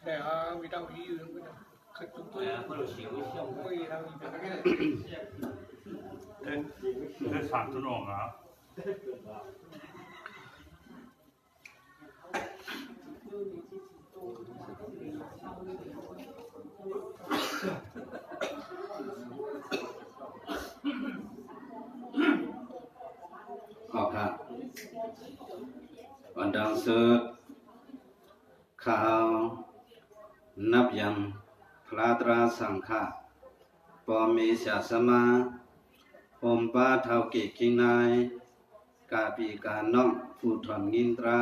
để vì đâu ý ứng với khách chúng tôi quay thằng cái sản xuất nồng á học hạวันดังสุดข่าวนับยังพระตราสังฆะปอมีศาสมาอมป้าเท่ากิคิงนายกาปีกาน้องผู้ถอนงินตรา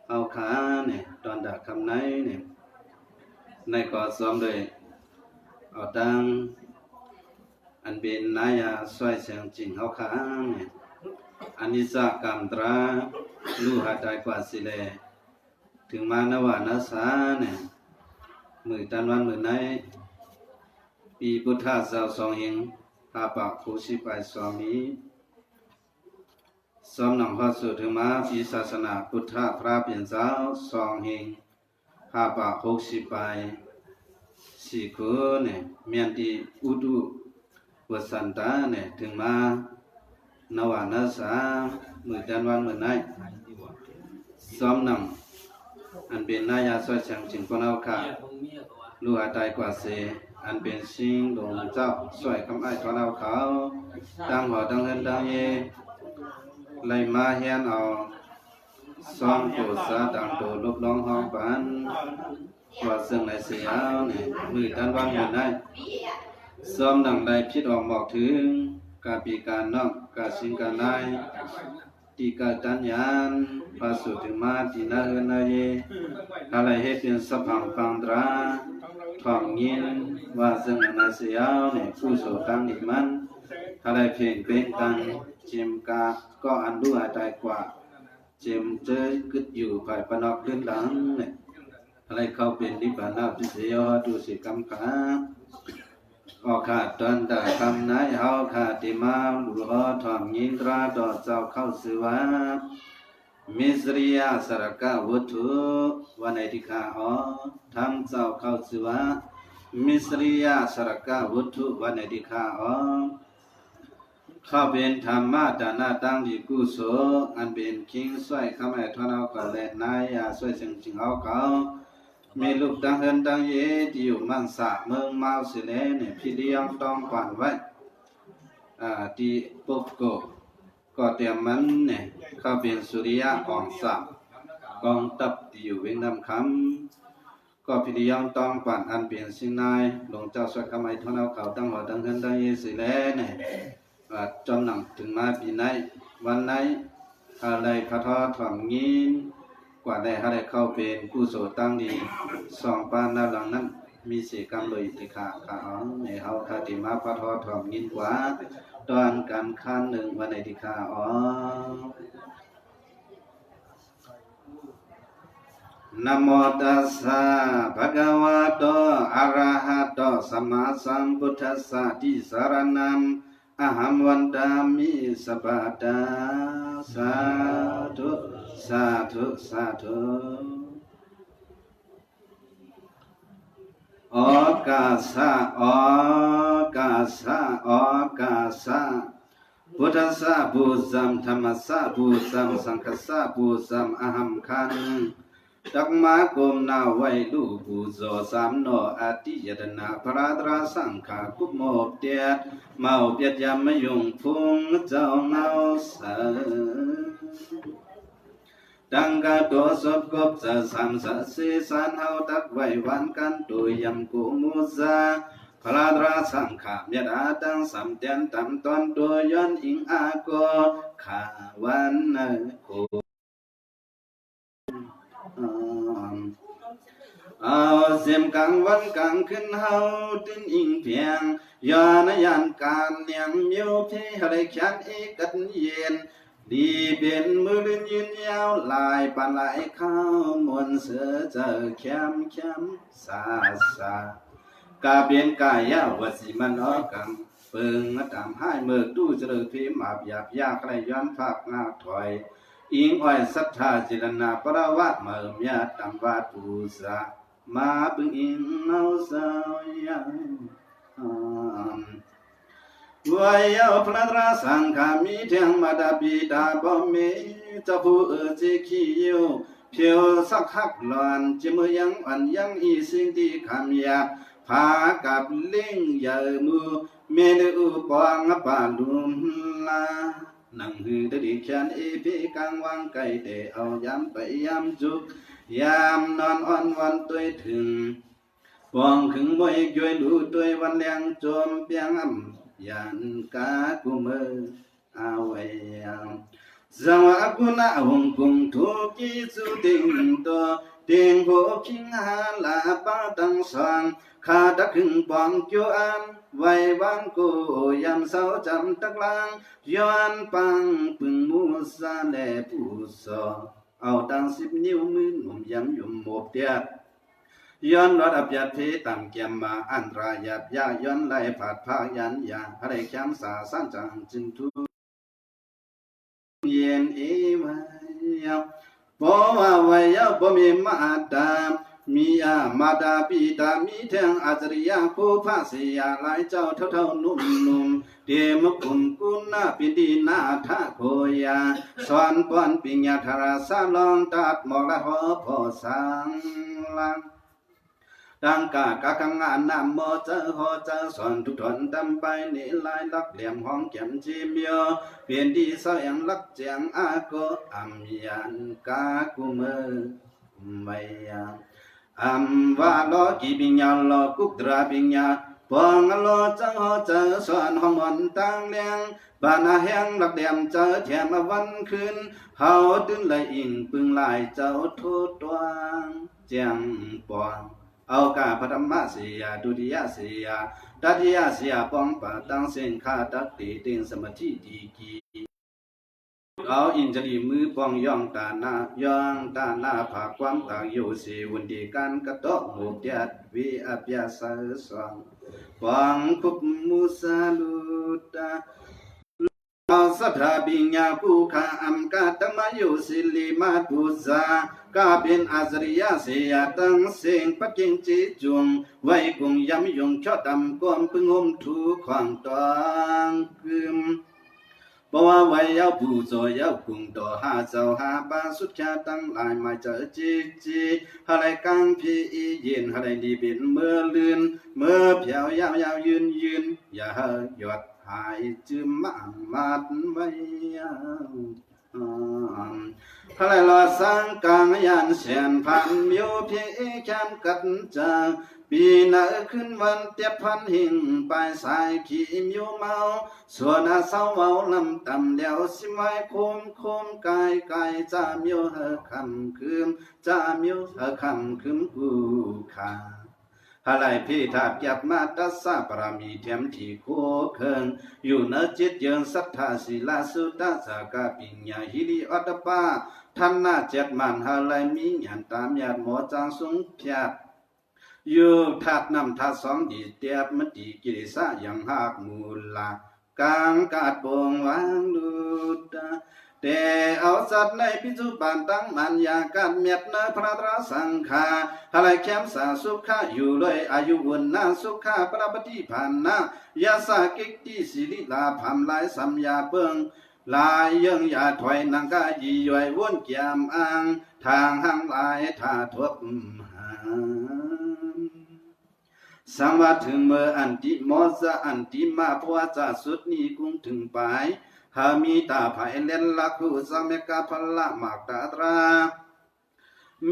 เอาขาเนี่ยตอนดักคำไหนเนี่ยในก่อซ้อมเลยเอาดังอันเป็นนายาสวยเสียงจริงเอาขาเนี่ยอันนี้สักกรรมตราลู่หาใจกว่าสิเลถึงมานวานาสาเนี่ยมือตันวันมือไหนปีพุทธศาสนาเฮงพาปะโคชิไปสวามีสมนังพระสุถึงมาปีศาสนาพุทธพระเปลี่ยนเจ้าสองเฮงพาปะโคชิไปสี่คนเนี่ยเมียนดีอุดุวสันตาเนี่ยถึงมานวานาสามือตันวันมือไหนสมนังอันเป็นนายาสวยเฉียงจึงคนเอาค่ะลู่หาใจกว่าเสอันเป็นสิ่งหลวงเจ้าสวยคำไอ้ทอนเอาเขาตั้งหัวตั้งเงินตั้งเยไล่มาเฮียนเอาซ้อมตัวซาดังตัวลบล้องห้องปันว่าซึ่งในเสียเนี่ยมือตันวันมือไหนซ้อมดังใดพิษออกบอกถึงกาปีการนอกกาสิงการนายตีกาตัญญานพาสุถึงมาตีนาเฮนายอะไรให้เป็นสพังฟังตราทองเงินว่าซึ่งนาเสียวเนี่ยผู้โสตังดิมันอะไรเพียงเป็นตังจิมกาก็อันดูอาใจกว่าจิมเจอกึดอยู่ภายปนอกเรื่องหลังเนี่ยอะไรเข้าเป็นนิพพานาพิเศษดูสิกรรมขาออกขาดตอนแต่คำไหนเฮาขาดติมาบุรอทองยินตราดอเจ้าเข้าสือวามิสริยาสรกะวัตถุวันไหนที่ข้าอ๋อทำเจ้าเข้าสือวามิสริยาสรกะวัตถุวันไหนที่ข้าอ๋อข้าเป็นธรรมะดานาตั้งดีกุศลอันเป็นคิงสวยข้าไม่ทนเอากะเล่นนายาสวยจริงๆเอาเขามีลูกดังเฮินดังเยที่อยู่มังสะเมืองเมาสิเลเนี่ยพี่เลี้ยงต้องก่อนไว้ที่ปุกโกก็เตรียมมันเนี่ยเข้าเป็นสุริยะของสับกองตับที่อยู่เวียงนำคำก็พี่เลี้ยงต้องก่อนอันเปลี่ยนสิ่งนายหลวงเจ้าสวดคำไอทอนเอาเขาตั้งหัวดังเฮินดังเยสิเลเนี่ยจำหนังถึงมาปีไหนวันไหนอะไรพระทอดถ่อมงินกว่าได้ให้เข้าเป็นผู้โสตั้งดีสองปานด้านหลังนั้นมีเสกรรมเลยติขาขาในเฮาคาติมาพระทอถ่อมงินกว่าตอนการค้านหนึ่งวันในติขานะโมตัสสะภะคะวะโตอะระหะโตสัมมาสัมพุทธัสสะทิสารนังอะหัมวันดามิสัพพะตาสาธุสาธุสาธุอากาสะอากาสะอากาสะพุทธัสสะบูสัมธรรมัสสะบูสัมสังคัสสะบูสัมอะหัมคันตักมากุมนาไว้ลูปูโซสามโนอาติยตนาพระตราสังขากุโมเตียเมาเปียดยามไม่ยุงพุงเจ้าเมาสาดังกาตัวสดกบจะสามสัสีสานเฮาตักไว้วันกันตัวยำกุมุซาพระตราสังขาเมียดาตังสัมเตียนตำตอนตัวย้อนอิงอาโกขาวันโคเอาเสียมกลางวันกลางคืนเฮาติ้นอิงเพียงยานยันการเนียงเมียวพี่อะไรแขนเอกันเย็นดีเป็นมือลื่นยืนยาวลายปานไหลข้าวมวนเสือเจอเข้มเข้มซาซากาเป็นกายยาวสิมันออกกังเปิงตามให้เมื่อตู้เจริญพิมาบหยาบยากไรย้อนภาคงาถอยอิงอ้อยศรัทธาจิรณาปรวะเมื่อเมียตำวาดปูซา มาบึงอิงเอาสาวยังวัยเอาพระราสังขามีเทียงมาดาบีดาบ่มีเจ้าผู้จิขี้ยิวเพียวสักหักหลอนจิมือยังอ่อนยังอีสิ่งที่คำยาพากับลิงใหญ่มือเมนูปองปาลุมลานังหือตะดิฉันพีกังวังไก่เตเอายำไปยำจุกยามนอนอ่อนวันตัวถึงปองขึงมวยย่อยดูตัววันแรงโจมเปียงอ่ำยันกากุมเอาไว้สังวะกุณาหงกุงทุกิสุติงตัวเตียงโหคิงหาลาปาตังสังข้าตะขึงปองจวนไว้วันกูยามเศร้าจำตะกลางย้อนปังปึงมูซาแลผู้สอเอาตัง10 นิ้วมือหนุ่มยำยุ่มหมบเตียย้อนรถอับยัดเทต่ำเกียมมาอันตรายาบยาย้อนไล่ผาดพายันยาอะไรแคมสาสันจังจึงทุเย็นเอวายบ่ว่าไว้บ่มีมาดามมีอามาดาปีตามีเทียงอาจริยาคู่ภาษียาหลายเจ้าเท่านุ่มเดมกุลกุณาปิดีนาทาโคยาสอนป้อนปิญญาธาราสาลองตัดหมอกละหอพอสังลังดังกากะกังงานนำโมเจอหอเจอสอนทุกทนตำไปนี่ลายลักเหลี่ยมห้องเข็มจีเมียวเปลี่ยนดีเสาอย่างลักเจียงอาโกอัมยันกากุเมไม่ยังอัมวาโลกีบิญญาโลกุตราบิญญาปองโลเจอหอเจอสอนห้องวันตั้งเลียงบานาแห้งลักเหลี่ยมเจอแถมวันคืนเฮาตื่นเลยอิงปึงลายเจ้าทุดตวงเจียงปองเอากาพธรรมเสียดุติยเสียตัติยเสียปองปะตังเส้นขาตักติติงสมาธิดีกีเอาอินจรีมือปองย่องตาหน้าย่องตาหน้าผากความตากอยู่สีวันดีการกระตอกหมูเดียดวิอภิยาสสองปองคุบมุสาลุตาเอาสัทธาบิญญาภูขาอัมกาตมายุสิลิมาตุสากาเป็นอาสริยเสียตั้งเสียงปัจจิงจิจุงไว้กุงยำยงชอดำก้มพึงอมถูขวางตองกึมเพราะว่าไว้ยาวผู้โจยาวกุงต่อหาเจ้าหาบาสุดแค่ตั้งหลายมาเจอจีหาไรกังพีอีเย็นหาไรดีเป็นเมื่อลื่นเมื่อเพียวยาวยาวยืนอย่าหยดหายจืมมาดไว้พระลอสังกังยันเสียนพันมิวพี่แคมกัดจางปีหน้าขึ้นวันเตียบพันหิ่งไปสายขี่มิวเมาส่วนอาเศร้าเมาลำต่ำเดียวสิไว้คมกายจะมิวคำคืมจะมิวคำคืมกูขาหาไรพี่ทับยับมาตัสสะปรามีเทียมที่โคเคิงอยู่เนื้อจิตยังศรัทธาศิลาสุตตะสากาปิญญาหิริอัตปาท่านน่าเจ็ดมันหาไรมีหยันตามหยาดหมอจางสงเพียดอยู่ทัดนำทัดสองดีเตียบมติกิริสะยังหากมูลากางกาดปงวางดูตาแต่เอาสัตว์ในพิจุบันตั้งมันอยากกัดเม็ดเนพระราสังขาอะไรแคมสาสุขาอยู่เลยอายุวันนาสุขาปราปฏิพันนายาสากิกติสิริลาพำลายสัมยาเบิงลายยังยาถอยนังกายีย่อยวนเกียมอังทางหังลายท่าทบหาสังวัตถึงเมื่ออันติมอสอันติมาพวาจะสุดนี้กุ้งถึงไปหามีตาภายเล่นลักขุสเมกาพละมากตาตรา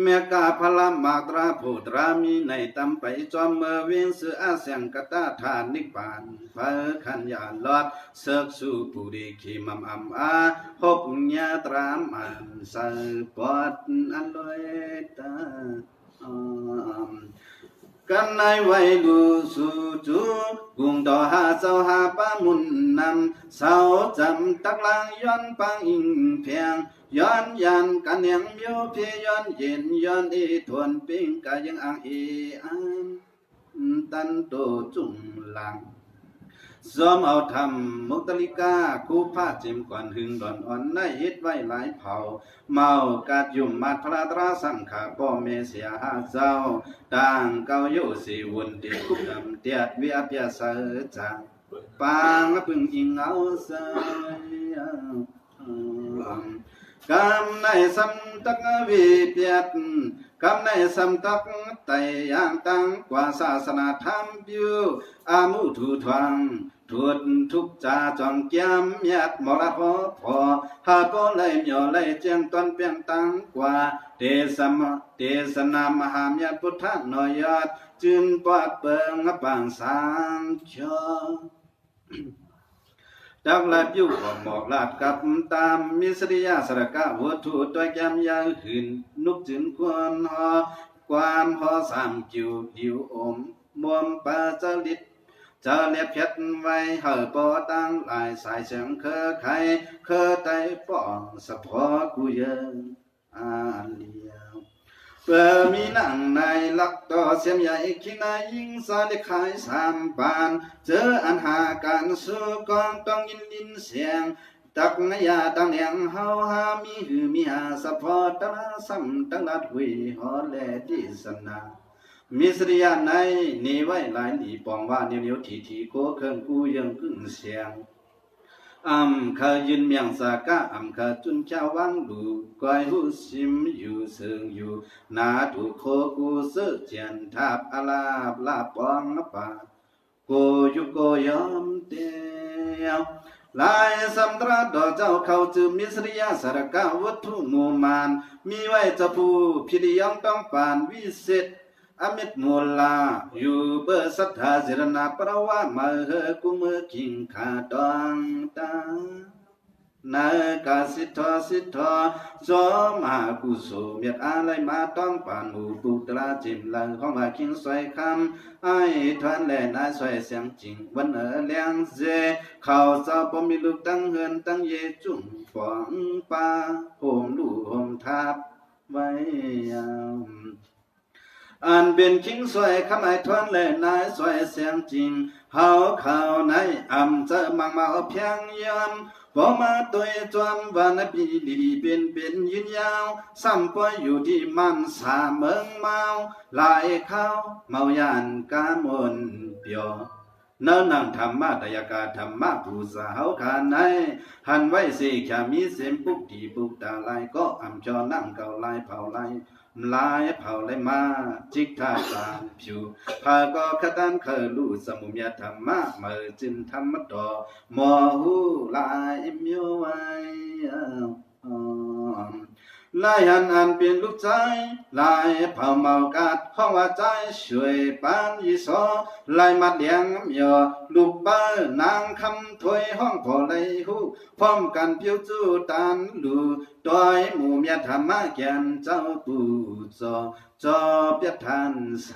เมกาพละมากตราผู้ตรามีในตำไปจอมเมื่อเวียนเสืออาเสียงกตาทานนิปานเพอขันยาลอดเสกสู่ปุริขีมัมอัมอาหบญาตรามอันสปอดอันลอยตากันในไว้ลูสุจูกุงต่อหาเจ้าหาปามุนนำเสาจำตักลางย้อนปังอิงเพียงย้อนยันกันยังมิวพี่ย้อนเย็นย้อนอีทวนปิงกายังอังอีอันตันโตจุงลัง ซ้อมเอาทำมุตลิกาคู่ผ้าจิมก่อนหึงดอนอ่อนในเฮ็ดไว้หลายเผ่าเมากาดยุ่มมาพระตราสังขาพ่อเมเสียหาเจ้าต่างเกาโยสีวนติคุกดำเตียดวิอภิยาเสจางปางพึงอิงเอาเสยกำในสำตักวิเปียดกำในสำตักไตย่างตั้งกว่าศาสนาธรรมอยู่อามุทุทวังทุดทุกจ่าจอมเกียมเมียดมรดพอหาก็เลยเหมียวเลยเจียงตอนเปียงตั้งกว่าเทศนามหาเมียพุทธนอยอดจึงปอดเปิงปางสางชอดักลาบอยู่ก็หมอกลาดกับตามมิสริยาสระกะวัตถุตัวแกมยาหืนนุกจึงควรหอความหอสามจิวดิวอมมวมปาจลิตจะเลียบเพชรไว้เหอปอตั้งหลายสายเสียงเคอไข่เคอไตป้องสะพอกูเยิงอาเลียวเปิดมีหนังในลักต่อเสียมใหญ่ขี้นายยิงสาลิขายสามปานเจออันหาการสู้กองต้องยินเสียงตักนายาตั้งเนียงเฮาหามีหือมีหาสะพอตั้งซ้ำตั้งลัดหุยหอแลดิสนามิสริยาในนี่ไว้หลายหลีปองว่าเนียวทีโคเครื่องกูยังกึ่งเสียงเคยยืนเมียงสากะเคยจุนเจ้าวังดูก้อยหูซิมอยู่เสิงอยู่นาถูกโคกูเสือเจียนทับอาลาบลาปองป่าโกยุโกยอมเตียวลายสัมตราดอกเจ้าเขาจือมิสริยาสารกะวัตถุมูมานมีไว้จะผู้พิริยองต้องปานวิเศษอมิตมูลาอยู่เบอร์สัทธาเจรณาประวามาเฮกุมกิงขาดองตานากาสิทธอจอมากุโสเมียดอะไรมาต้องปานหมู่ปุตราจิมลังของมาคิงสวยคำไอ้ทวนแลนายสวยเสียงจริงวันเลียงเจเขาเจ้าบ่มีลูกตั้งเฮือนตั้งเยจุ่มฟองป่าโหมลูกโหมทับไว้อันเป็นคิงสวยขมายทวนเลยนายสวยเสียงจริงเฮาเข้าในเจอมังมาเพียงยอนบ่มาตัวจวมวันปีลีเป็นยืนยาวซ้ำป่วยอยู่ที่มันสาเมืองเมาหลายเข้าเมายานกามนเปียวเนิ่นนังธรรมะตยกาธรรมะผู้สาวขาในหันไว้สิแค่มีเสียงปุกที่ปุกตาลายก็จอนั่งเก่าลายเผาลายลายเผาเลยมาจิกท่าตามผิวพาก็ขตันเคยรู้สมุมยธรรมะเมื่อจินธรรมะต่อมอหูลายมิวไว้ลายอันเป็นลูกใจลายเผาเมากาดห้องว่าใจช่วยปานยีสอลายมัดเลี้ยงเมียลูกบ้านางคำถวยห้องพอเลยหูพร้อมกันเพียวจูตันลูดอยหมู่เมียธรรมะแก่นเจ้าปู่จอเปียทันเส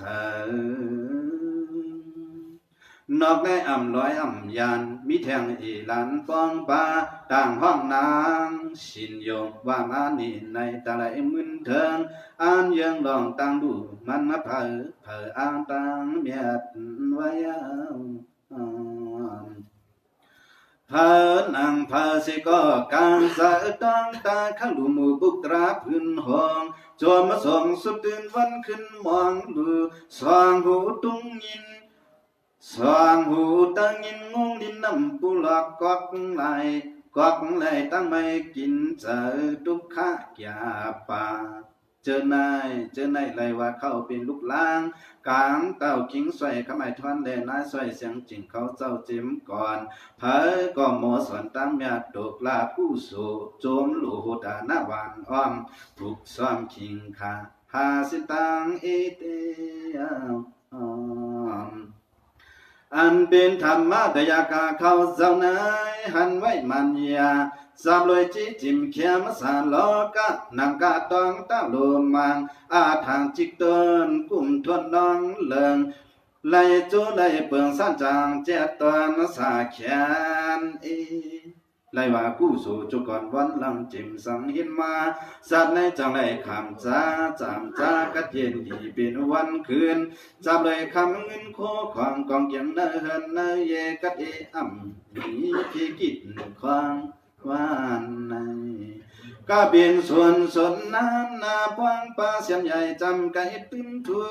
นอกได้ลอยยานมีแทงอีหลันฟองปาต่างห้องนางสินโยงว่ามานี่ในตะไลมึนเถิงอ่านยังลองตั้งดูมันเผออ่านตั้งเมียดไว้เพอนางเพอสิก็การสะต้องตาข้างดูหมู่บุกตราพื้นห้องจอมาส่งสุดตื่นวันขึ้นมองดูสว่างหูตุ้งยินสว่างหูตั้งยินงงดินน้ำปูหลอกกอกไหลตั้งไม่กินเจอทุกข้าแก่ป่าเจอนายไรว่าเขาเป็นลูกล้างกลางเต้าคิงสวยขมายทวนแลนายสวยเสียงจริงเขาเจ้าจิ้มก่อนเผยก็หมอสวนตั้งเมียตกลาผู้สูโจมหลูดาหน้าหวานอ้อมถูกซ้อมคิงค่ะหาสิตังเอเตอันเป็นธรรมะตยากาเขาเจ้านายหันไว้มันยาสามลอยจิจิมเขียมสาลอกะนังกาตองตาโลมังอาทางจิกตนกุมทวนน้องเลิงไล่จูไล่เปิงสันจางเจ็ดตอนสาแขน ไลว่ากู้สู่จุก่อนวันหลังจิมสังเห็นมาสัตว์ในจังไรคำจ้าจำจ้ากัดเย็นดีเป็นวันคืนจับเลยคำเงินโคของกองยังเนเฮินเนเยกัดเออ่ำมีพี่กิดความวานในก็เป็นส่วนสนน้ำนาพวงปลาเสียมใหญ่จำไก่ปิ้มทัว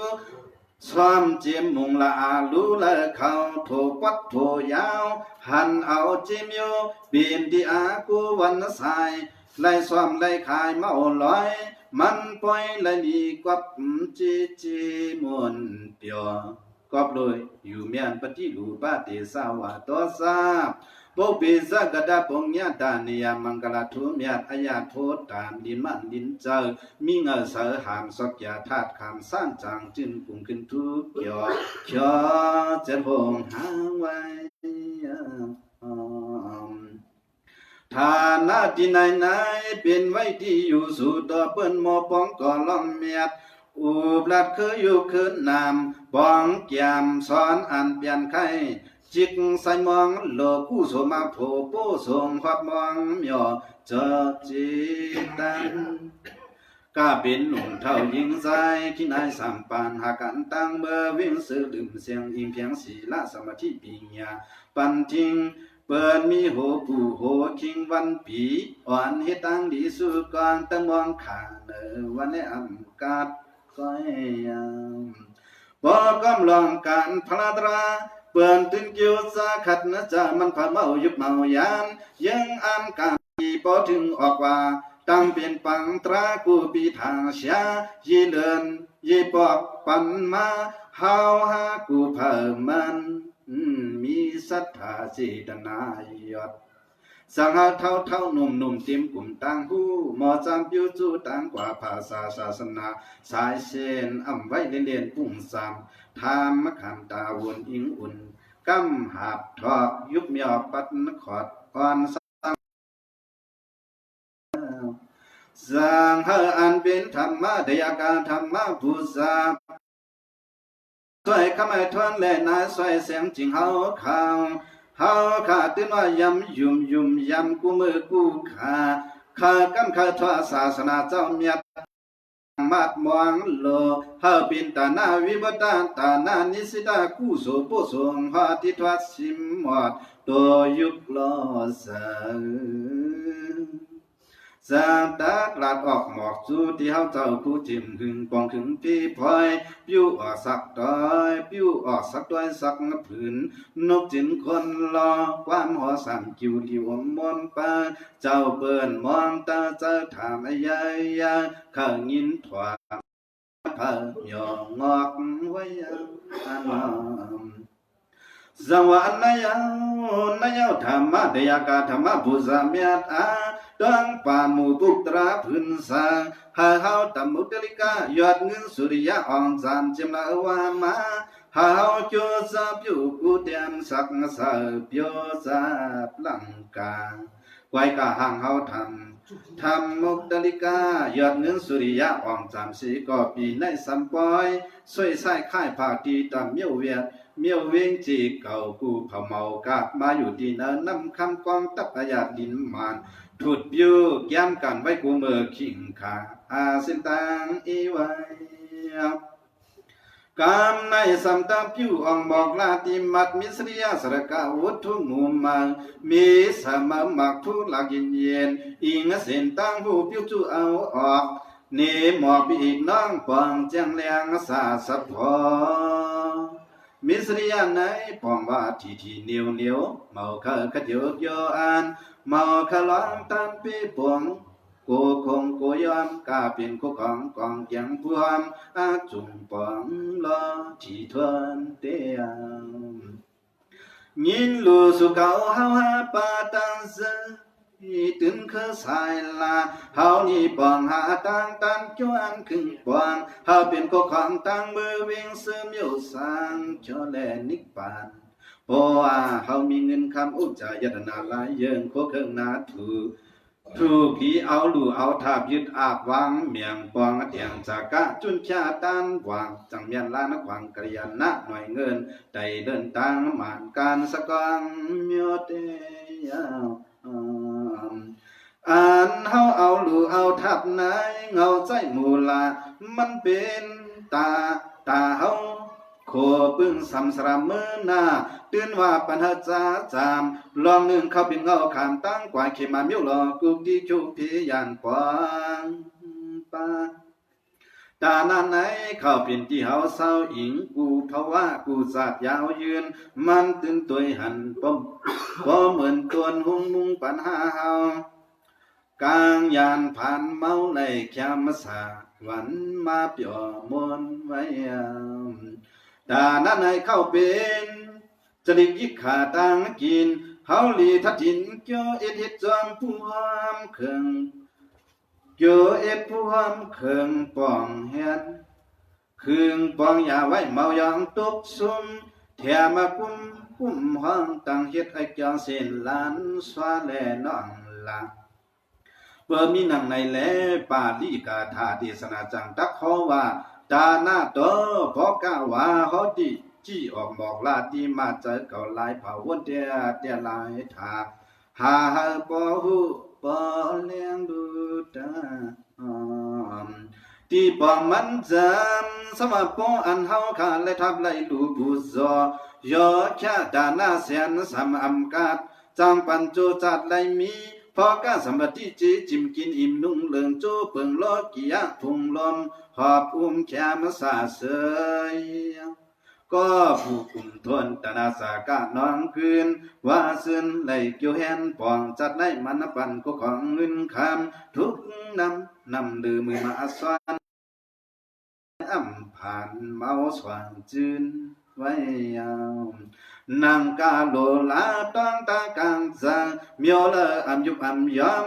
ความเจียมมุงละอาลูละเขาโถปัดโถยาวหันเอาเจียมโยเปลี่ยนที่อากูวันสายไล่ซ้อมไล่ขายเมาลอยมันปล่อยไล่ดีกวับจีมวนเปียวกอบเลยอยู่เมียนปฏิรูปาติสาวาตัวซาปุปิสกดาปงญาตานิยมังกลาทุเมียอายาโทตามดินมันดินเจอมีเงาเสอหามสกยาธาตุคำสร้างจางจึงกุ่งขึ้นทุกเกี่ยวเขียวจะพงหาไว้ฐานะที่ไหนเป็นไว้ที่อยู่สู่ตัวเปิ้นหมอปองก่อล้อมเมียดอุบลัดเคยอยู่คืนนามปองเกี่ยมสอนอันเปลี่ยนไข่จิกใส่มองโลกู้โสมาโผโป้ส่งความมองหย่อเจอจิตันก็เป็นหนุ่มเท่ายิงใจขี้นายสามปานหากันตั้งเบอร์วิ่งซื้อลืมเสียงอิงเพียงศีลสมาธิปิญญาปันทิ้งเปิดมีโหปูโหคิงวันปีอ่อนเฮตังดีสุกองตั้งมองขาเนอวันในอำกาศก้อยบอกำลองการพลาดราเปิ่นตึงเกี่ยวสาขัดนะจะมันผ่าเมายุบเมายานยังอ่านการที่พอถึงออกว่าตั้งเป็นปังตรากูปีทางเสียยีเลินยีปอกปันมาเฮาหากูเพิ่มมันมีศรัทธาเจตนายอดสังหาเท่าหนุ่มเต็มกลุ่มต่างหูหมอจำปิ้วจูต่างกว่าภาษาศาสนาสายเส้นอ่ำไว้เลียนปุ่งสามทามมะขามตาวนอิงอุ่นกำหาบทอกยุบเมียวปัดนขอดอ่อนสังหาอันเป็นธรรมะเดียกาธรรมะผู้สาสวยขมายทวนและนายสวยเสียงจริงเฮาขาตื่นว่ายำยุ่มยำกูมือกูขากันขาทว่าศาสนาเจ้าเมียมาดมองโลเฮาปินตานาวิบตาตานานิสิตากูโสปุสงหาทิทวัดสิมหมดตัวยุกลอเสสังตากลาดออกหมอกสู่ที่เฮาเจ้าผู้จิมหึงปองขึงพี่พลอยปิ้วออกสักดอยปิ้วออกสักดอยสักผืนนกจินคนรอความหอสั่งกิวลิวมนปาเจ้าเปิ้นมองตาเจ้าถามยายาข้ายินถวาพะยองอกไว้อันสังวานนายาวธรรมะเดียกาธรรมะบุษเมียตาดังปามูปุตราพื้นสางหาเฮาตมุตลิกายอดเงินสุริยะอ่อนจามจิมละวามาหาเฮาโจซาปิวกูเตียมสักสาปิวซาปลังกาไว้กะห่างเฮาทำมุตลิกายอดเงินสุริยะอ่อนจามสีก็ปีในสัมปอยสวยใส่ค่ายภาคดีตามเมียวเวียดเมียวเวงจีเก่ากูเผาเมากาดมาอยู่ดีเนินน้ำคำกองตับประหยัดดินมานถุดยูย้ำกันไว้กูเมื่อขิงขาเส้นตังอีไว้กามในสัมตาผิวอ่องบอกลาติมัดมิสริยาสระกาวุทุงูมังมีสมมักทุลักเย็นอิงเส้นตังหูผิวจูเอาออกเนหมอกปีกน้องปองแจ้งแรงสาสัพพอมิสริยาไหนปองว่าทีเหนียวเมาข้าขดโยอันเมาขลองตันปีปวงโกคงโกยอมกาเป็นโคของกองเกียงพวมอาจุงปองลอที่ทวนเตียมยินลูสุเก่าเฮาหาปาตังเซตึงเคสายลาเฮานี่ปองหาตังตันจวนขึ้นปองเฮาเป็นโคของตังมือวิ่งเสื่อมโยสังชอแลนิปานเพราะว่าเฮามีเงินคำอุจจายตนาลายเยิงโคเครื่องนาถูกผีเอาลู่เอาทาบยึดอาบวางเมียงปองเตียงจากกะจุนชาตันวางจังเมียนลานขวางกระยันนะหน่วยเงินใจเดินทางมานการสกังเมียเตีย อ่านเฮาเอาหลูเอาทับไหนเงาใจมูลามันเป็นตาเฮาโคปึ้งสำสรามมือหน้าตื่นว่าปัญหาจ้าจามลองหนึ่งเข้าเป็นเงาขามตั้งกว่าเขมามิ้วหลอกุกดีชุกพิยานปางปาตาหน้าไหนเข้าเป็นที่เฮาเศร้าอิงกูภาวะกูสาดยาวยืนมันตื่นตัวหันปมบ่เหมือนตัวหุงมุงปัญหาเฮากลางยานผ่านเมาในแคมสาวันมาเปียวมนไว้ตาหน้าไหนเข้าเป็นจริกยิกขาตังกินเฮาลีทัดทินเกี่ยวเอ็ดเฮ็ดจอมผู้หามเคิงเกี่ยวเอ็ดผู้หามเคิงป้องเฮ็ดคืงป้องอย่าไว้เมายองตกซุ่มแถมากุ้มห้องตั้งเฮ็ดไอ้เจ้าเส้นล้านสวาแลน้องละเปิดมีหนังในแลปาลีกาธาเทศนาจังตักเขาว่าตาหน้าโตพอกะว่าเฮาดิจี้ออกบอกลาที่มาเจอเก่าลายเผาวนเตียลายถาหาปอหูปอเลี้ยงดูตาที่ปองมันจำสมาปออันเฮาขาและทับไล่ดูบุษยอแค่ดาหน้าเสียนสามอำกาดจังปันโจจัดไลมีพอกะสมบัติจีจิมกินอิ่มนุ่งเลิงโจเปิงโลกิยะพุงลมหอบแคมสาเสยก็ผู้กุมทนตนาสากะน้องคืนว่าซึนไหลเกี่ยวแหนปองจัดได้มันปันก็ของเงินคำทุกนำลือมือมาสวนอ่ำผ่านเมาสว่างจืนไว้ยาวนางกาโลลาต้องตากางจังเมียวเลออ่ำยุบอ่ำยอม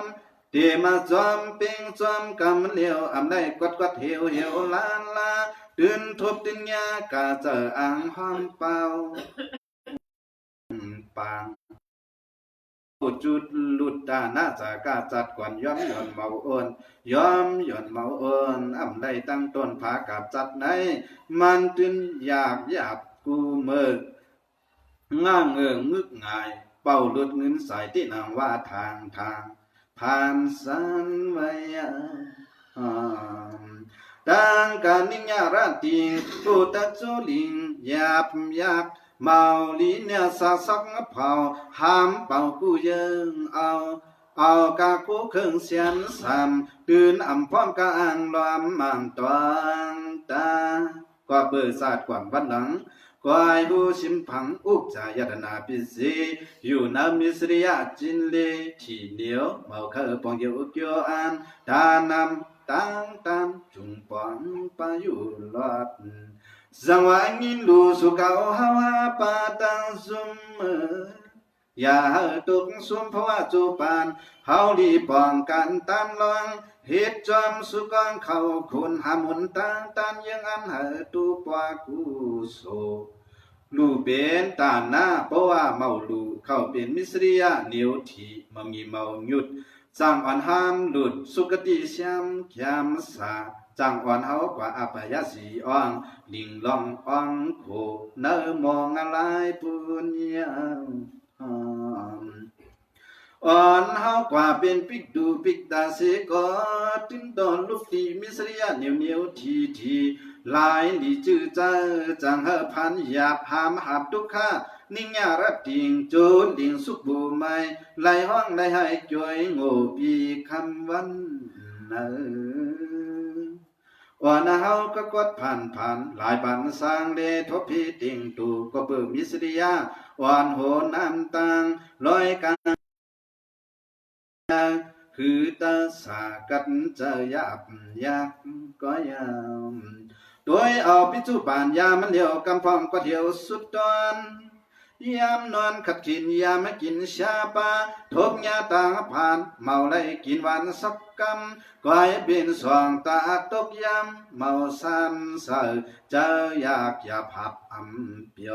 เตมาจอมปิงจอมกำเลี้ยวอ่ำได้กดเหี่ยวลาตื่นทบตินยากาเจออ่างห้องเป่าปางจุดหลุดตาหน้าจากาจัดก่อนย้อมหย่อนเมาอ่อนย้อมหย่อนเมาอ่อนอ่ำได้ตั้งต้นผากับจัดในมันตื่นอยากกูเมิกง่างงึกง่ายเป่าหลุดเงินใส่ที่นางว่าทางผ่านสันไว้ดังการนิยาราติผู้ตัดจุลิงหยาบเมาลีเนี่ยสะสักเผาห้ามเป่ากูยังเอากากูเครื่องเสียนซ้ำตื่นอ่ำพร้อมกาอ่างลอมมังตวงตาก็เปิดศาสตร์กว่างวันหลังกายหูชิมพังอุกจายตนาปิสีอยู่น้ำมิสริยาจินเลที่เหนียวเมาเคอปองเกี่ยวเกี่ยวอันดานำตั้งจุงปองปายุลอดสังวางินลูสุเกาฮาวาปาตังซุมอย่าตุกซุมเพราะว่าจูปานเฮาลีปองกันตามลองเหตุจอมสุกองเข้าคุณหามุนตันยังอันหาตูปวากูโซลูเป็นตาหน้าเพราะว่าเมาลูเข้าเป็นมิสริยะเหนียวทีมังงีเมาหยุดจังอ่อนห้ามหลุดสุกติเสียมแคมสาจังอ่อนเฮากว่าอภัยสีอ่องลิงลองอ่องโคเนอมองอะไรปุญญาอ่อนเฮากว่าเป็นปิกดูปิกตาเสกอถึงตอนลุกตีมิสริยะเหนียวทีลายลีจื้อเจอจังเฮพันหยาบหามหับทุกข้านิ่งยารัดติงโจดลิงสุกบูไม่ไล่ห้องไล่ให้จ่วยโง่ปีคำวันอ่อนเฮาก็กดผ่านหลายปันสร้างเดทบพีติงตูก็เปิดมิสริยาอ่อนโหน้ำตังลอยกันคือตาสากัดเจอยากก็ยามโดยเอาพิจุบานยามันเดียวกำพองก็เที่ยวสุดตอนยามนอนขัดกินยามไม่กินชาปาทบยาตาผ่านเมาไล่กินวันสักกำก้อยเป็นสองตาตกยามเมาซ้ำเสือเจอยากอย่าพับอำเปีย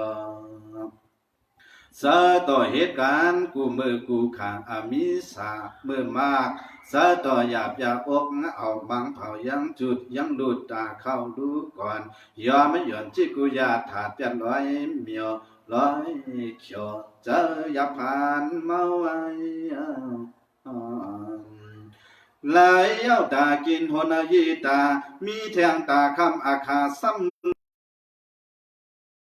เสต่อเหตุการณ์กูมือกูขางอามิสาเมื่อมากเสต่อหยาบอกเอาบางเผายังจุดยังดูตาเข้าดูก่อนยอมไม่หย่อนจิกูยาถาดเปลี่ยนร้อยเมียวร้อยเขียวเจออย่าผ่านเมาไว้ หลายเย้าตากินหนยีตามีแทงตาคำอาคาซ้ำ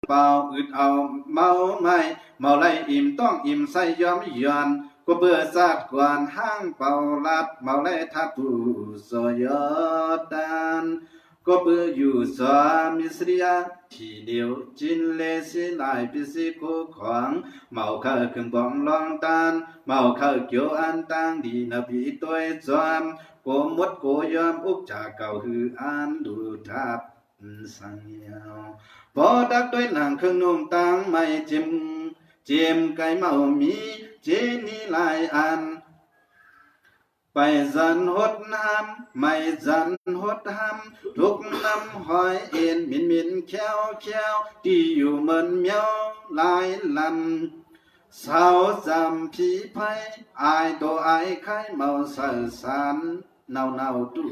เปล่าอึดเอาเมาไม่เมาไล่อิ่มต้องอิ่มใส่ยอมย่อนก็เบื่อซาดกวนห้างเป่าลับเมาไล่ทับผู้สยอดดานก็เบื่ออยู่สามิสริยาที่เดียวจินเลสิลายปิสิโคขวางเมาเข้าขึ้นบ้องลองตานเมาเข้าเกี่ยวอันต่างดีนบีตัวจอมโกมดโกยอมอุกจากเก่าหืออันดูทับสังยาวพอดักด้วยนางเครื่องนุ่งต่างไม่จิ้มไก่เมามีเจนี่ลายอันไปจันหดน้ำไม่จันหดห้ำทุกน้ำหอยเอ็นมินแควที่อยู่เหมือนเมียวลายลำสาวจำผีไผ่อายตัวอายไข่เมาใส่สารเนาดู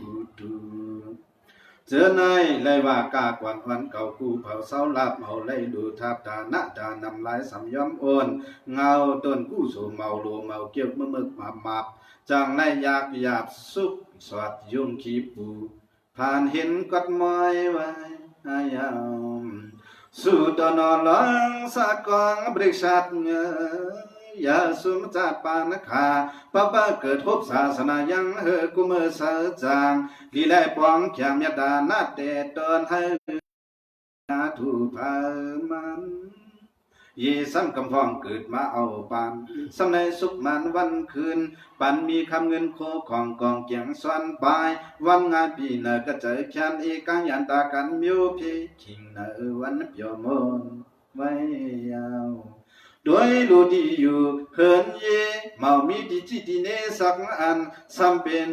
เจอในเลยว่ากากวันวันเก่ากูเผาเสาลับเมาเลยดูทับตาหน้าตานำลายสำย้อมโอนเงาต้นกู้สู่เมาโลเมาเกี่ยวมึกมาจังในอยากหยาบสุกสอดยุงขีปูผ่านเห็นกดมอยไว้อายามสู่ตอนอลังสะกองบริษัทเงยาสุมจัดปานขาปะปะเกิดพบศาสนายังเฮกุเมอเสจางลีไลปองแขมยดานาเตตอนให้นาถูพามันเยซ้ำกำพองเกิดมาเอาปานซ้ำในสุขมันวันคืนปันมีคำเงินโคของกองเกียงสวนปลายวันงานปีเนก็เจอแคนอีกังยันตากันมิวพีคิงเนวันเปียวมนไว้ยาวด้วยรู้ดีอยู่เขินเยเมามีดีจีดีเนสักอันซ้ำเป็น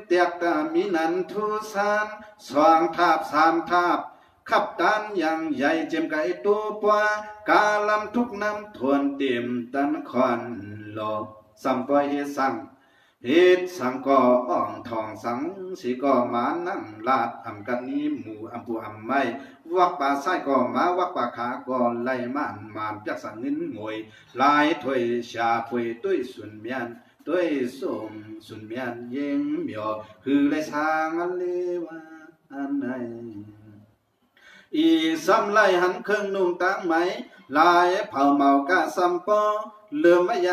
เตียกตามีนันทุสานสว่างทาบสามทาบขับตันอย่างใหญ่เจมไก่ตัวปัวกาลำทุกน้ำทวนเต็มตันควันหลอกสัมปอยเฮสังเฮ็ดสังก่ออ่องทองสังสีก่อมานั่งลาดอำกันนี้หมู่อำปูอำไม่วักป่าไส้ก่อมาวักป่าขาก่อไล่มานจักสังเงินงวยลายถวยชาถวยตุ้ยสุนเมียนตุ้ยส่งสุนเมียนเย็งเหมียวคือไรทางอันเลวอันไหนอีซ้ำไล่หันเครื่องนุ่งต่างไหมลายเผาเมากะซ้ำปอเลื่อมไม่ย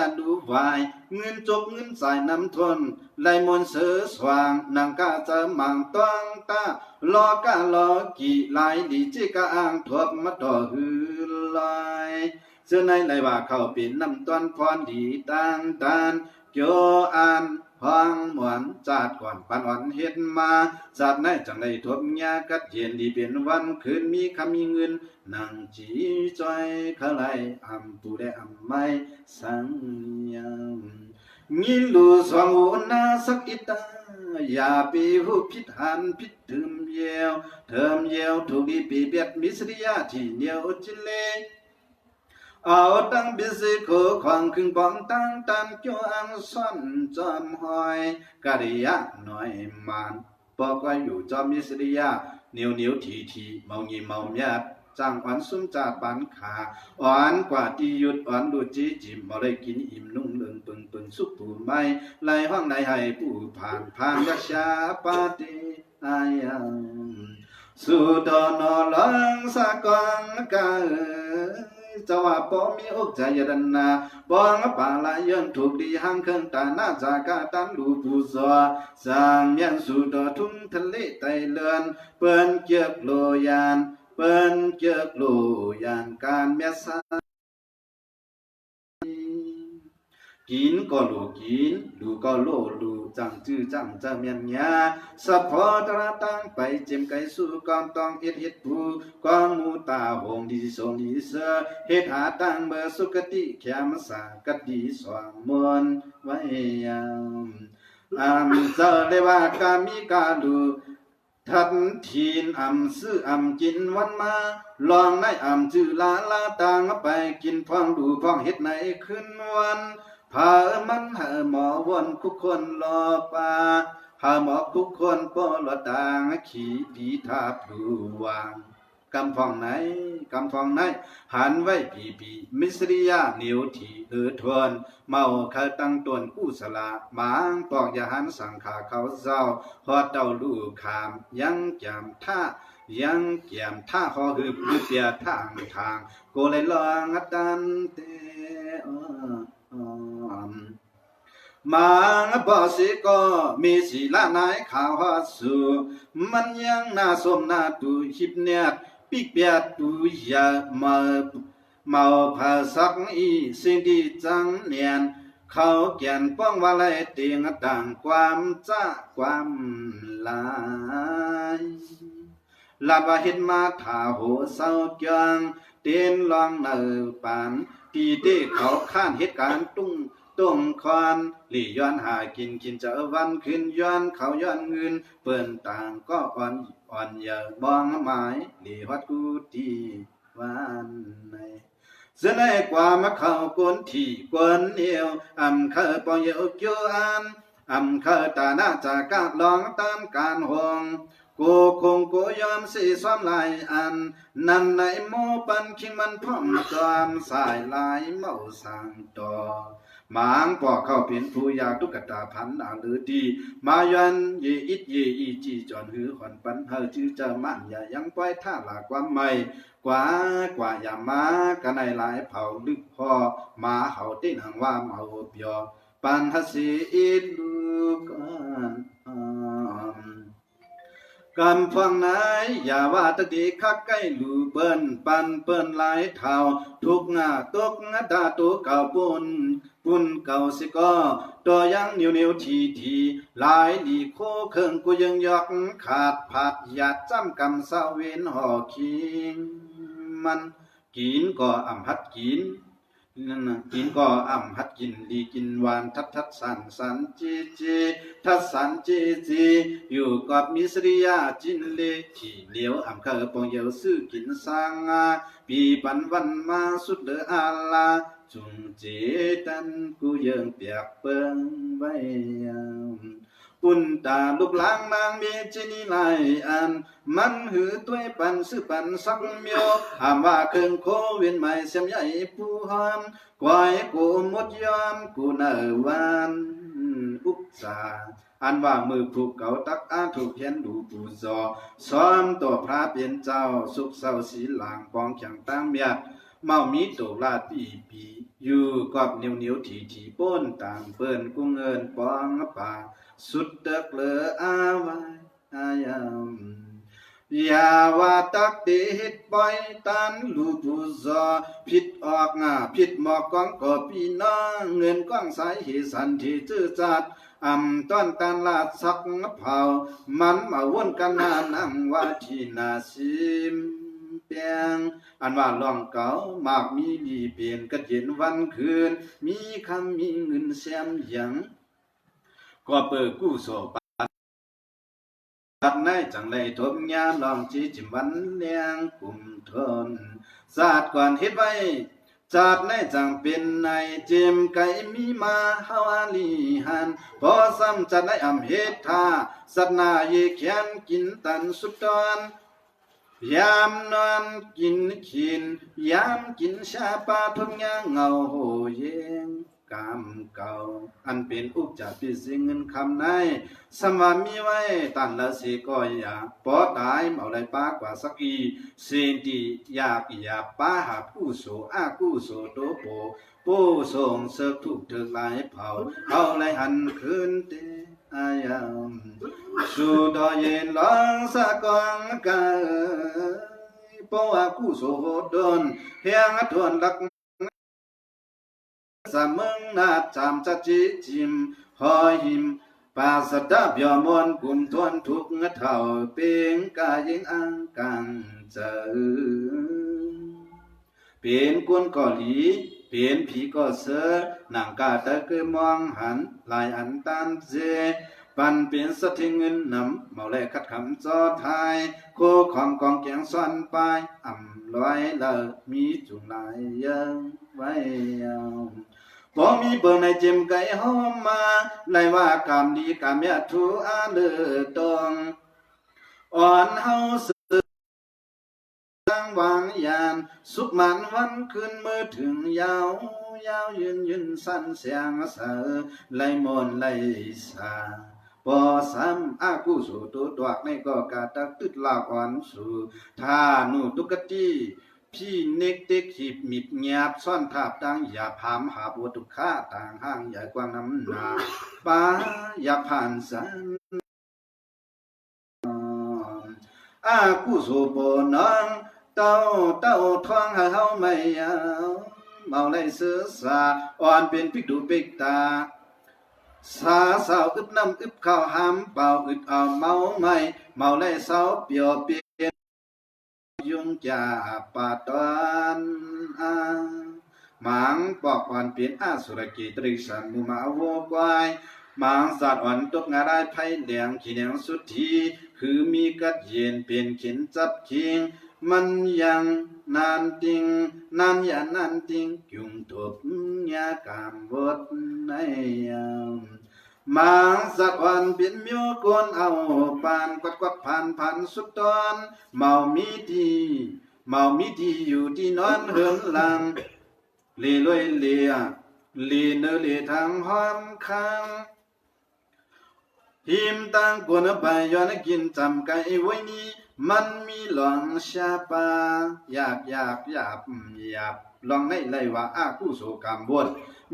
าดูวายเงินจกเงินสายน้ำทนไล่มนเสือสว่างนางกะจะมังตวงตาลอกะลอกี่ลายดีจิกะอ่างทวบมาต่อหือลายเสื้อในไหลว่าเข้าเป็นน้ำต้นพรดีต่างตานโยอันพังหมวนจัดก่อนปันอ่อนเฮ็ดมาจัดในจังได้ทบยากัดเย็นดีเป็นวันคืนมีคำมีเงินนั่งจีจอยขลายอำปูได้อำไม่สังยามงิลูสองอุนาสักอิตาอย่าปีหูพิษหันพิษถึมเยวเทิมเยวถูกดีปีเบียดมิสริยาที่เหนียวจิเลเอาตั้งบิสิโคของขึ้นปองตั้งตันจวงซ่อนจอมหอยกะริยะหน่อยมันปอกไว้อยู่จอมมิสริยาเหนียวทีเมางีเมาเมียดจ้างอ่อนซุ่มจ่าปันขาอ่อนกว่าที่หยุดอ่อนดูจีจิมมาเลยกินอิ่มนุ่งเลิงปึงสุกปูไม้ไล่ห้องในให้ผู้ผ่านยักษาปาติอายังสุดอนอลังสะกองกะจะว่าปอมีอกใจยดันนาปองป่าลายย้อนถูกดีห้างเครื่องตาหน้าจากาตันดูผู้ซอสร้างยันสู่ดอทุ่งทะเลไตเลือนเปิ้นเกียกโลยานการเมียสากินก็ลูกินลูก็โลลูจังจื้อจังจะเมียนยาสะพอตระตั้งไปเจ็มไก่สู้กองตองเฮ็ดผู้กองมูตาหงดีสงดีเสือเฮ็ดหาตั้งเบอร์สุกติแขมสากัดดีสว่างมวนไว้ยามเจอเลยว่ากามีกาลูทัดทีนซื้อกินวันมาลองในจื้อลาต่างไปกินพองดูพองเฮ็ดในคืนวันพามันหาหมอวนคุกคนรอป่าหาหมอคุกคนปอละต่างขี่ผีทาบดูวาง กำฟองไหนกำฟองไหนหันไว้ปีมิสริยาเหนียวที่ทวนเมาเขาตั้งตวนกู้สละบางปอกยาหันสังขาเขาเจ้าฮอดเต้าลูกขามยังจำท่ายังเกี่ยมท่าคอหืบเปียทางโกเลยลองตันเตมางบ่สิก็มีศีลานายข่าวฮัดสูมันยังน่าสมน่าดูหิบเนียดปิกเปียดดูยาเมาภาสักอีสิ่งดีจังเนียนเขาเกียนป้องว่าไรเตียงต่างความจ้าความลายลาบาเห็นมาถาโหเศร้าจังเตียนลองเนอปานตีเต้เขาข้านเหตุการณ์ต้มคอนหลี่ย้อนหากินเจอวันขึ้นย้อนเขาย้อนเงินเปิ้นต่างก็อ่อนเยอะบองหมายหลี่ฮัดกูตีวันในเสนกว่ามาเข้ากวนที่กวนเดียวอำเคยปองเยอะเกี่ยวอันอำเคยตาหน้าจากกาลองตามการห่วงกูคงกูยอมสีซ้อมลายอันนั่นในโมปันคิงมันพร้อมจอมสายลายเมาสั่งต่อหมางปอกเข้าเป็นผู้อยากตุกตาพันอาหรือดีมายันเยอิดเยอีจีจอนหือขอนปันเฮอชื่อจะมันอย่ายังปล่อยท่าหลาความไม่กว่าอย่ามากันในหลายเผาลึกพอมาเฮาได้นังว่าเมาเปียปันหสีอิดลูกันกำฟังไหนอย่าว่าตะดีคักใกล้ลูเปิ้นปันเปิ้นหลายเท่าทุกงาตกงาตาตัวเก่าปุ่นเก่าสิก็ตัวยังนิ้วทีหลายดีโคเครื่องกูยังยอกขาดผัดหยาดจ้ำกำเศร้าเวนห่อคิงมันกินก็อ่ำหัดกินก็อ่ำหัดกินดีกินหวานทัดสันจีทัดสันจีอยู่กับมิสริยาจินเลที่เหลียวอ่ำเคยปองเยวซื้อกินสร้างปีปันวันมาสุดเดออาลาจุงเจตันกูยังเปียกเปิงไว้ปุ่นตาลูกหลางนางมีจินีไลอันมันหือตัวปันซื้อปันสักเมียวหามว่าเครื่องโควินใหม่เสียมใหญ่ผู้หอมกวายกูหมดยอมกูเนอวันอุกษาอันว่ามือผูกเก่าตักอ้าถูกเขียนดูปูจอซ้อมตัวพระเปลี่ยนเจ้าสุขเศร้าสีหลางปองแข็งตั้งเมียเมามีโตลาดปีอยู่กับนิ้วทีป้นต่างเปิ้นกุ้งเงินปองป่าสุดเด็กเหลืออาไว้อายามอย่าว่าตักติดปล่อยตันลูกผู้ซอผิดออกผิดหมอกกองก็พี่น้องเงินก้องสายหิสันที่จื้อจัดต้อนตันลาดสักเผามันมาวนกันนานั่งว่าที่นาซิมเปียงอันว่าลองเก่ามากมีดีเปลี่ยนกระเย็นวันคืนมีคำมีเงินแซมยังก็เปิดกู้โสปัดในจังเลยทมยามลองจีจิมวันเลียงกลุ่มทนศาสตร์ก่อนเฮ็ดไว้จากในจังเป็นในจิมไก่มีมาฮาวาลีหันพอซ้ำจัดในอำเฮ็ดท่าสัตนาเยเขียนกินตันสุดตอนยามนอนกินขินยามกินชาปาทมยางเงาโหเยงกามเก่าอันเป็นอุปจาปิสิเงินคำในสมามีไว้ตันละสิก็อยากปอตายเมาไรป้ากว่าสักอีเสนติอยากป้าหาผู้โสอากู้โสโตโปผู้ส่งเสกทุกถึงหลายเผาเอาไรหันคืนเตอายามสู่ดอเย็นลองสะกองกาปออากู้โสโดนเฮียงทวนลักสมึงนาจามจัดจิมหอหิมปาสดาเบียมวนกุมทวนทุกเท่าเปียงกายิงอังกังเจอเป็นกุนก็หลีเป็นผีก็เสือนางกาตะคือมองหันลายอันตันเจปันเป็นสะทิงเงินนำเมาแลคัดคำจอทายโคของกองแกงซ้อนไปอ่ำลอยเลอมีจุงลายยังไว้พอมีเบิ่งในจิมไก่หอมมาไล่ว่ากามดีกามยาทูอาเลือตองอ่อนเฮาสือ วางยานสุขมันวันคืนเมื่อถึงยาวยาวยืนสั้นเสียงเสือไหลมนไหลสาปอซ้ำอากูสู่ตัวดวกในก็กาตักตึดลากวันสู่ท่านูตุกตีพี่เน็กเต็กหีบมิบเงียบซ่อนทาบดังอย่าพามหาบัวตุกข้าต่างห้างใหญ่กว้างน้ำหนาป้าอย่าผ่านสันอากูสู่ปนังเต้าท้องเฮาไม่เอาเมาไล่เสือสาอ่อนเป็นพิกดูปิกตาสาสาวอึบน้ำอึบข้าวหามเป่าอึดเอาเมาไม่เมาไล่สาวเปียวเปียยุงจ่าปาตอนหมางปอกอ่อนเปลี่ยนอาสุรกีตริสันมุมาโวกวายหมางสัตว์อ่อนตกงาได้ไผ่เหลียงขี้เหนียงสุดทีคือมีกัดเย็นเป็นขินจับคิงมันยังนานติงนานอย่านานติงจุงทบยากามบดในมังสักวันเปลี่ยนมิวกวนเอาปานกวัดผ่านสุดตอนเมามีดีอยู่ที่นอนเฮือนหลังเลีลอยเลียลีเนเลียทางห้อมค้างหิมตั้งกวนไปย้อนกินจำไก่ไว้นี้มันมีหลองชาปาหยาบลองในไรว่าอากูโสกามบวช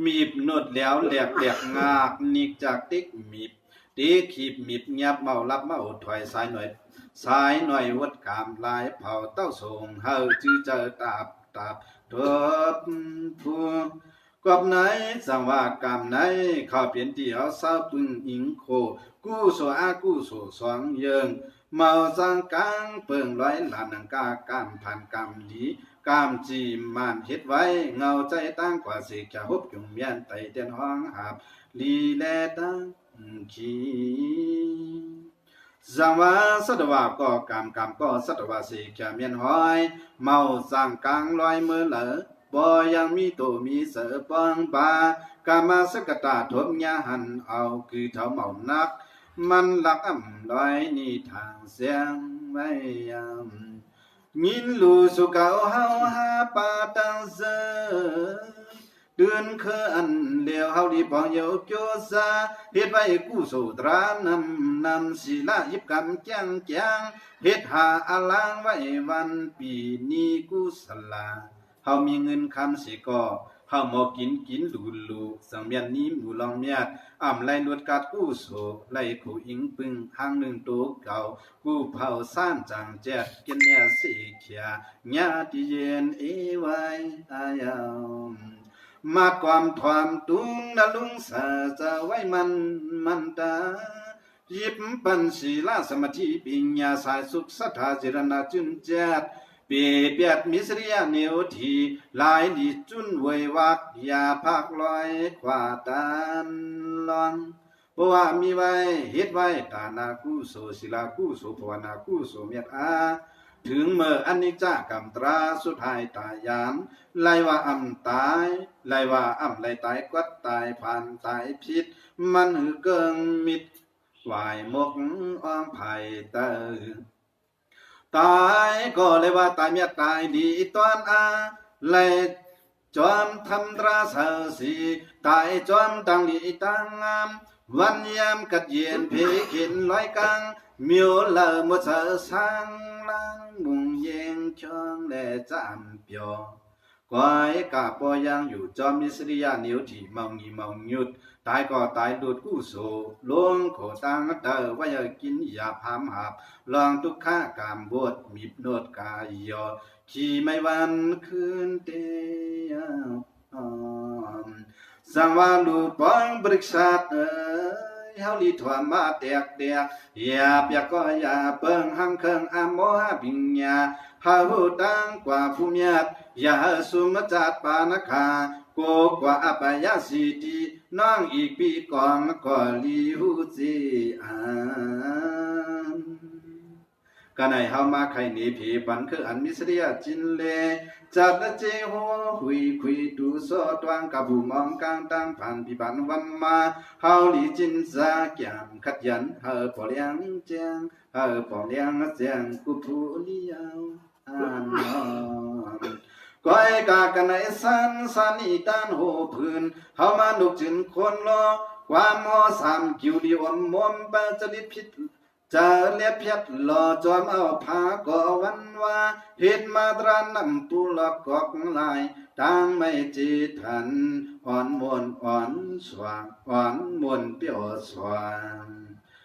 มีบนดแล้วแหลกงากนิกจากติ๊กมีบตีขีบมีบเงียบเมารับเมาถอยสายหน่อยวัดกามลายเผาเต้าส่งเฮาจื้อเจอตาบทบผู้กอบไหนสังว่ากามไหนข้าเปลี่ยนเดียวสาวปึงอิงโคกูโสอากูโสสองเยิงเมาสังกังเปิงร้อยหลานนังกากามผ่านกามหลีกามจีมานเฮ็ดไว้เงาใจตั้งกว่าสิจะฮบจุงเมียนไตเตียนห้องหาบลีแลตั้งขีสังวาสัตวาก็กามก็สัตวาสิจะเมียนห้อยเมาสังกังลอยมือเหลอบ่ยังมีโตมีเสือปองปากามาสกตาทบยาหันเอาคือเท่าเมานักมันหลักอ่ำลอยนี่ทางเสียงไม่ยำยินลูสุเก่าเฮาหาปาตังเซเดือนคืออันเลี้ยวเฮาดีปองเยาโจซาเฮ็ดไว้กู้สู่ตรานำศิลายิบกำจังเฮ็ดหาอลางไว้วันปีนี้กู้สลาเฮามีเงินคำสิก็เฮาหมอกินลูสังเมียนนี้หมู่ลองเมียดอ่ำไล่ลวดกาดกู้โสไล่ขู่อิงปึงหางหนึ่งตัวเก่ากู้เผาซ่านจางแจ๊ดกินเนี่ยสีเขียญาติเย็นเอไว้อายามมาความถวามตุงนลุงสาจะไว้มันตายิบปันศีลาสมาธิปิญญาสายสุขสัทธาจิรณาจุนแจ๊ดเปียดมิสริยาเนียวทีลายดีจุนเวยวักยาพักลอยขวาตานลองเพราะว่ามีไว้เฮ็ดไว้ตานากุโสศิลากุโสภวนากุโสเมตอาถึงเมื่ออนิจจกัมตราสุดท้ายตายานไล่ว่าอ่ำตายไล่ว่าอ่ำไล่ตายกัดตายผ่านตายพิษมันหือเกิงมิดวายมกอ้องไผ่เตอตายก็เลยว่าตายเมียตายดีตอนเลยจอมทำตราเสาสีตายจอมตังดีตังงามวันยามกัดเย็นเพขินลอยกังมิวเลอมดเสอสังลังมุงเยงช่องและจำเปียวก้อยกาปอยังอยู่จอมมิสริยานิ้วที่มองงีมองหยุดตายก็ตายดูดกู้โซลงโขตังเตอว่าอย่ากินอย่าพามหับลองทุกข้ากามบดมีบโนดกายยอขี่ไม่วันคืนเตียสังวาลูปองบริษัทเฮาลีถวมาแตกอย่าเปียกก็อย่าเปิงหังเคิงอามโมหะปิญญาเฮาตังกว่าผู้เมียดอย่าสุมจัดปานคาโกกว่าอปายาสิติน้องอีกปีก่อนก็ลีหูจีกันให้เฮามาไข่หนีผีปันคืออันมิสเรียจินเลจัดเจโหหุยคุยดูโซตวงกับผู้มองกลางตั้งผ่านพิบันวันมาเฮาลีจินซาแก่มขัดยันเฮาปอเลี้ยงแจงเฮาปอเลี้ยงแจงกูผู้เลี้ยว ก้อยกากันในสันสันอีตานโหพื้นเฮามานุกจินคนรอความหอสามกิวดีอมมวมปะจริตพิษจะเลียบเพียดหล่อจอมเอาผาก่อวันว่าเฮ็ดมาตรานำตุลกอกลายต่างไม่จีทันอ่อนมวนอ่อนสว่างอ่อนมวนเปียวสว่าง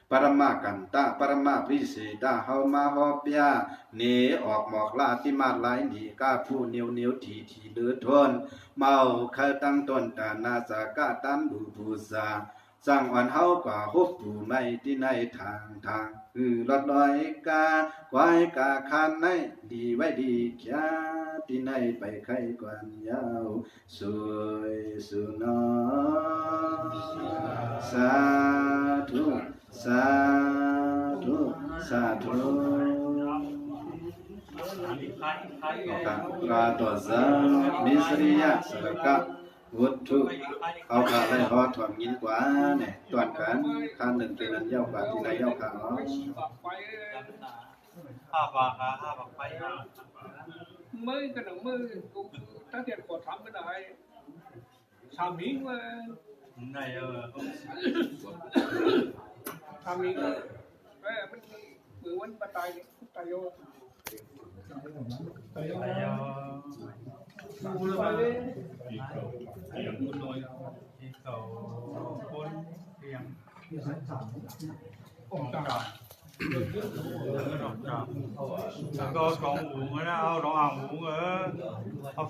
ปรมากันตะปรมาปริสิตาเฮามาฮอบยาหนีออกหมอกลาที่มาหลายหนีกาผู้เหนียวเหนียวทีทีเลือทนเมาเคยตั้งต้นตานาสากาตันบูบูซาสร้างอ่อนเฮากว่าฮบปูไม่ที่ในทางคือรถลอยกาควายกาคานในดีไว้ดีแค่ที่ในไปไข่กวนยาวสวยสุนอสาธุสาธุสาธุ ราตัวซามิสริยะสระกะวุถุเอาขาได้หอถอนยินกว่าเนี่ยตอนกันข้างหนึ่งเป็นนั้นเย้าขาที่ไหนเย้าขาอ๋อ ห้าบาทห้าบาทไป mới cái nào mới ta tiền của thắm cái này sao miếng mà ในsao miếng cái mình bữa vẫn bắt tay vô tay vôที่เขาคนเพียงองค์การแล้วก็สองหูนะเอาสองอ่างหูเอา